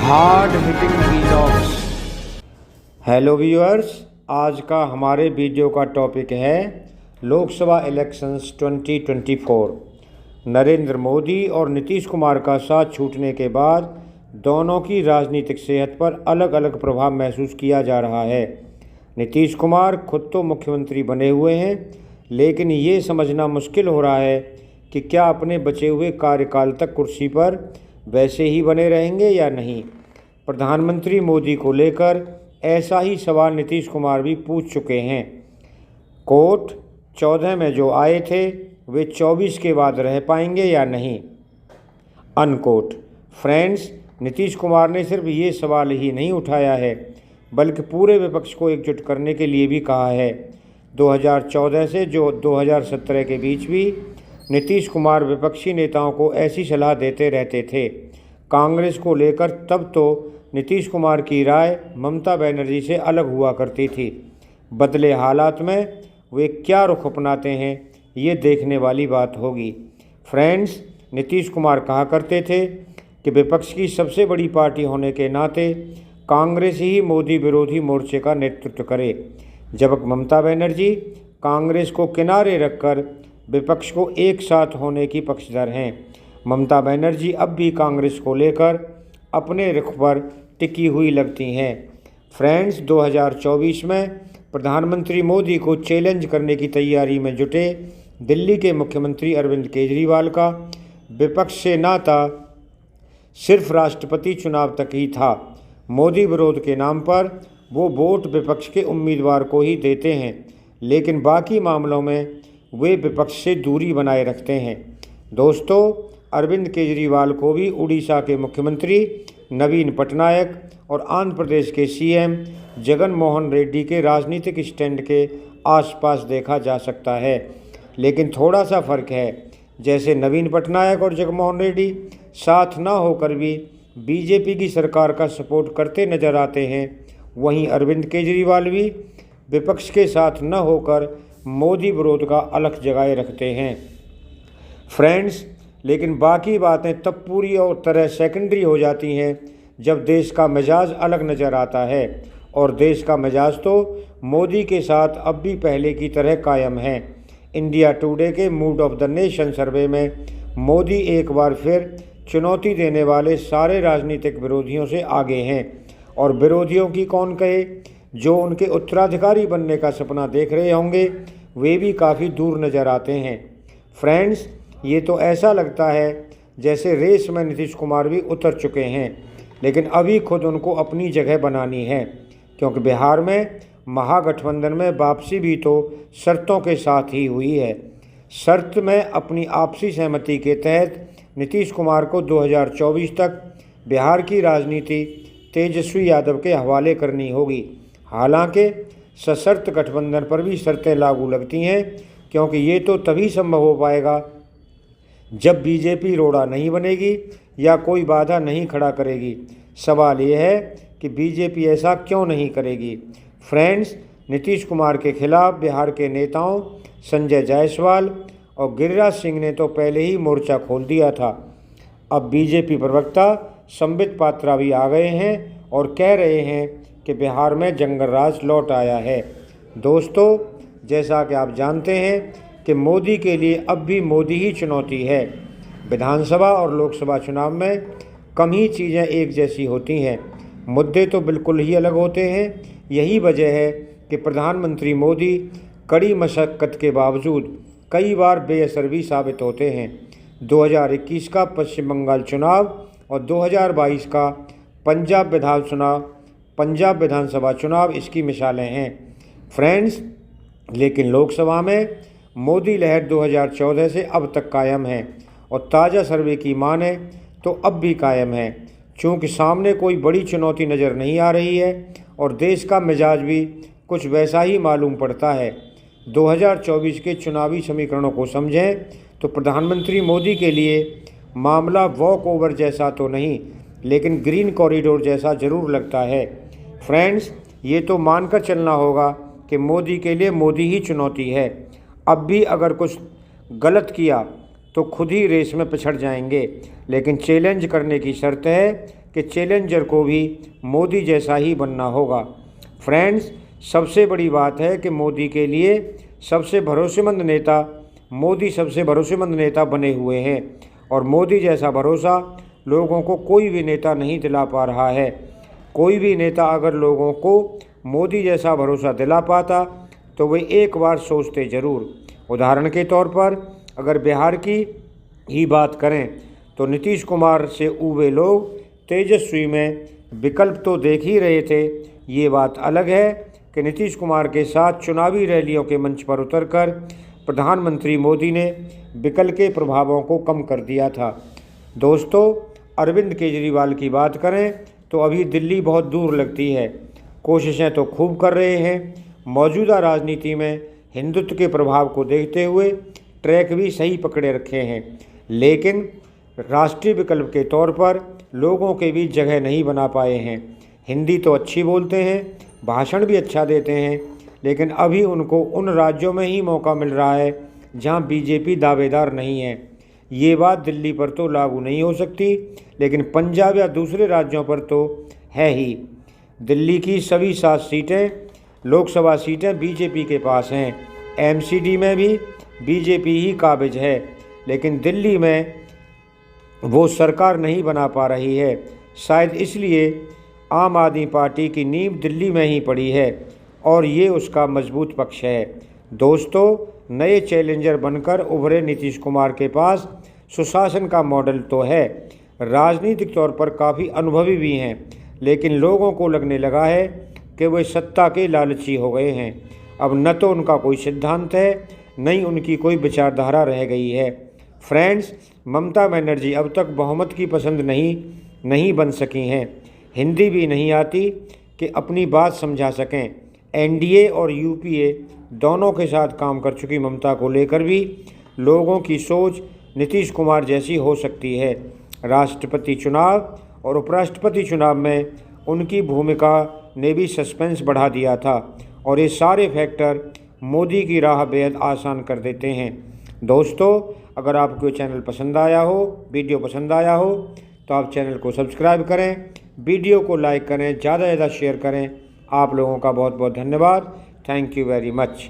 Hard hitting vlogs. Hello viewers, आज का हमारे वीडियो का टॉपिक है लोकसभा इलेक्शंस 2024। नरेंद्र मोदी और नीतीश कुमार का साथ छूटने के बाद दोनों की राजनीतिक सेहत पर अलग अलग प्रभाव महसूस किया जा रहा है। नीतीश कुमार खुद तो मुख्यमंत्री बने हुए हैं, लेकिन ये समझना मुश्किल हो रहा है कि क्या अपने बचे हुए कार्यकाल तक कुर्सी पर वैसे ही बने रहेंगे या नहीं। प्रधानमंत्री मोदी को लेकर ऐसा ही सवाल नीतीश कुमार भी पूछ चुके हैं। कोट 14 में जो आए थे वे 24 के बाद रह पाएंगे या नहीं, अनकोट। फ्रेंड्स, नीतीश कुमार ने सिर्फ ये सवाल ही नहीं उठाया है, बल्कि पूरे विपक्ष को एकजुट करने के लिए भी कहा है। 2014 से जो 2017 के बीच भी नीतीश कुमार विपक्षी नेताओं को ऐसी सलाह देते रहते थे। कांग्रेस को लेकर तब तो नीतीश कुमार की राय ममता बनर्जी से अलग हुआ करती थी। बदले हालात में वे क्या रुख अपनाते हैं, ये देखने वाली बात होगी। फ्रेंड्स, नीतीश कुमार कहा करते थे कि विपक्ष की सबसे बड़ी पार्टी होने के नाते कांग्रेस ही मोदी विरोधी मोर्चे का नेतृत्व करे, जबकि ममता बनर्जी कांग्रेस को किनारे रखकर विपक्ष को एक साथ होने की पक्षधर हैं। ममता बनर्जी अब भी कांग्रेस को लेकर अपने रुख पर टिकी हुई लगती हैं। फ्रेंड्स, 2024 में प्रधानमंत्री मोदी को चैलेंज करने की तैयारी में जुटे दिल्ली के मुख्यमंत्री अरविंद केजरीवाल का विपक्ष से नाता सिर्फ राष्ट्रपति चुनाव तक ही था। मोदी विरोध के नाम पर वो वोट विपक्ष के उम्मीदवार को ही देते हैं, लेकिन बाकी मामलों में वे विपक्ष से दूरी बनाए रखते हैं। दोस्तों, अरविंद केजरीवाल को भी उड़ीसा के मुख्यमंत्री नवीन पटनायक और आंध्र प्रदेश के सीएम जगन मोहन रेड्डी के राजनीतिक स्टैंड के आसपास देखा जा सकता है, लेकिन थोड़ा सा फर्क है। जैसे नवीन पटनायक और जगनमोहन रेड्डी साथ न होकर भी बीजेपी की सरकार का सपोर्ट करते नजर आते हैं, वहीं अरविंद केजरीवाल भी विपक्ष के साथ न होकर मोदी विरोध का अलख जगाए रखते हैं। फ्रेंड्स, लेकिन बाकी बातें तब पूरी और तरह सेकेंडरी हो जाती हैं जब देश का मिजाज अलग नज़र आता है, और देश का मिजाज तो मोदी के साथ अब भी पहले की तरह कायम है। इंडिया टुडे के मूड ऑफ द नेशन सर्वे में मोदी एक बार फिर चुनौती देने वाले सारे राजनीतिक विरोधियों से आगे हैं, और विरोधियों की कौन कहे, जो उनके उत्तराधिकारी बनने का सपना देख रहे होंगे वे भी काफ़ी दूर नज़र आते हैं। फ्रेंड्स, ये तो ऐसा लगता है जैसे रेस में नीतीश कुमार भी उतर चुके हैं, लेकिन अभी खुद उनको अपनी जगह बनानी है, क्योंकि बिहार में महागठबंधन में वापसी भी तो शर्तों के साथ ही हुई है। शर्त में अपनी आपसी सहमति के तहत नीतीश कुमार को 2024 तक बिहार की राजनीति तेजस्वी यादव के हवाले करनी होगी। हालांकि सशर्त गठबंधन पर भी शर्तें लागू लगती हैं, क्योंकि ये तो तभी संभव हो पाएगा जब बीजेपी रोड़ा नहीं बनेगी या कोई बाधा नहीं खड़ा करेगी। सवाल ये है कि बीजेपी ऐसा क्यों नहीं करेगी। फ्रेंड्स, नीतीश कुमार के खिलाफ बिहार के नेताओं संजय जायसवाल और गिरिराज सिंह ने तो पहले ही मोर्चा खोल दिया था। अब बीजेपी प्रवक्ता संबित पात्रा भी आ गए हैं और कह रहे हैं कि बिहार में जंगल राज लौट आया है। दोस्तों, जैसा कि आप जानते हैं कि मोदी के लिए अब भी मोदी ही चुनौती है। विधानसभा और लोकसभा चुनाव में कम ही चीज़ें एक जैसी होती हैं, मुद्दे तो बिल्कुल ही अलग होते हैं। यही वजह है कि प्रधानमंत्री मोदी कड़ी मशक्क़त के बावजूद कई बार बेअसर भी साबित होते हैं। 2021 का पश्चिम बंगाल चुनाव और 2022 का पंजाब विधानसभा चुनाव इसकी मिसालें हैं। फ्रेंड्स, लेकिन लोकसभा में मोदी लहर 2014 से अब तक कायम है, और ताज़ा सर्वे की माने तो अब भी कायम है। चूँकि सामने कोई बड़ी चुनौती नज़र नहीं आ रही है और देश का मिजाज भी कुछ वैसा ही मालूम पड़ता है। 2024 के चुनावी समीकरणों को समझें तो प्रधानमंत्री मोदी के लिए मामला वॉक ओवर जैसा तो नहीं, लेकिन ग्रीन कॉरिडोर जैसा ज़रूर लगता है। फ्रेंड्स, ये तो मानकर चलना होगा कि मोदी के लिए मोदी ही चुनौती है। अब भी अगर कुछ गलत किया तो खुद ही रेस में पिछड़ जाएंगे, लेकिन चैलेंज करने की शर्त है कि चैलेंजर को भी मोदी जैसा ही बनना होगा। फ्रेंड्स, सबसे बड़ी बात है कि मोदी के लिए सबसे भरोसेमंद नेता बने हुए हैं और मोदी जैसा भरोसा लोगों को कोई भी नेता नहीं दिला पा रहा है। कोई भी नेता अगर लोगों को मोदी जैसा भरोसा दिला पाता तो वे एक बार सोचते ज़रूर। उदाहरण के तौर पर अगर बिहार की ही बात करें तो नीतीश कुमार से उबे लोग तेजस्वी में विकल्प तो देख ही रहे थे। ये बात अलग है कि नीतीश कुमार के साथ चुनावी रैलियों के मंच पर उतरकर प्रधानमंत्री मोदी ने विकल्प के प्रभावों को कम कर दिया था। दोस्तों, अरविंद केजरीवाल की बात करें तो अभी दिल्ली बहुत दूर लगती है। कोशिशें तो खूब कर रहे हैं। मौजूदा राजनीति में हिंदुत्व के प्रभाव को देखते हुए ट्रैक भी सही पकड़े रखे हैं, लेकिन राष्ट्रीय विकल्प के तौर पर लोगों के बीच जगह नहीं बना पाए हैं। हिंदी तो अच्छी बोलते हैं, भाषण भी अच्छा देते हैं, लेकिन अभी उनको उन राज्यों में ही मौका मिल रहा है जहां बीजेपी दावेदार नहीं है। ये बात दिल्ली पर तो लागू नहीं हो सकती, लेकिन पंजाब या दूसरे राज्यों पर तो है ही। दिल्ली की सभी 7 सीटें लोकसभा सीटें बीजेपी के पास हैं। एमसीडी में भी बीजेपी ही काबिज है, लेकिन दिल्ली में वो सरकार नहीं बना पा रही है। शायद इसलिए आम आदमी पार्टी की नींव दिल्ली में ही पड़ी है और ये उसका मजबूत पक्ष है। दोस्तों, नए चैलेंजर बनकर उभरे नीतीश कुमार के पास सुशासन का मॉडल तो है, राजनीतिक तौर पर काफ़ी अनुभवी भी हैं, लेकिन लोगों को लगने लगा है कि वे सत्ता के लालची हो गए हैं। अब न तो उनका कोई सिद्धांत है, न ही उनकी कोई विचारधारा रह गई है। फ्रेंड्स, ममता बनर्जी अब तक बहुमत की पसंद नहीं बन सकी हैं। हिंदी भी नहीं आती कि अपनी बात समझा सकें। एनडीए और यूपीए दोनों के साथ काम कर चुकी ममता को लेकर भी लोगों की सोच नीतीश कुमार जैसी हो सकती है। राष्ट्रपति चुनाव और उपराष्ट्रपति चुनाव में उनकी भूमिका ने भी सस्पेंस बढ़ा दिया था और ये सारे फैक्टर मोदी की राह बेहद आसान कर देते हैं। दोस्तों, अगर आपको वीडियो पसंद आया हो तो आप चैनल को सब्सक्राइब करें, वीडियो को लाइक करें, ज़्यादा से ज़्यादा शेयर करें। आप लोगों का बहुत बहुत धन्यवाद। Thank you very much.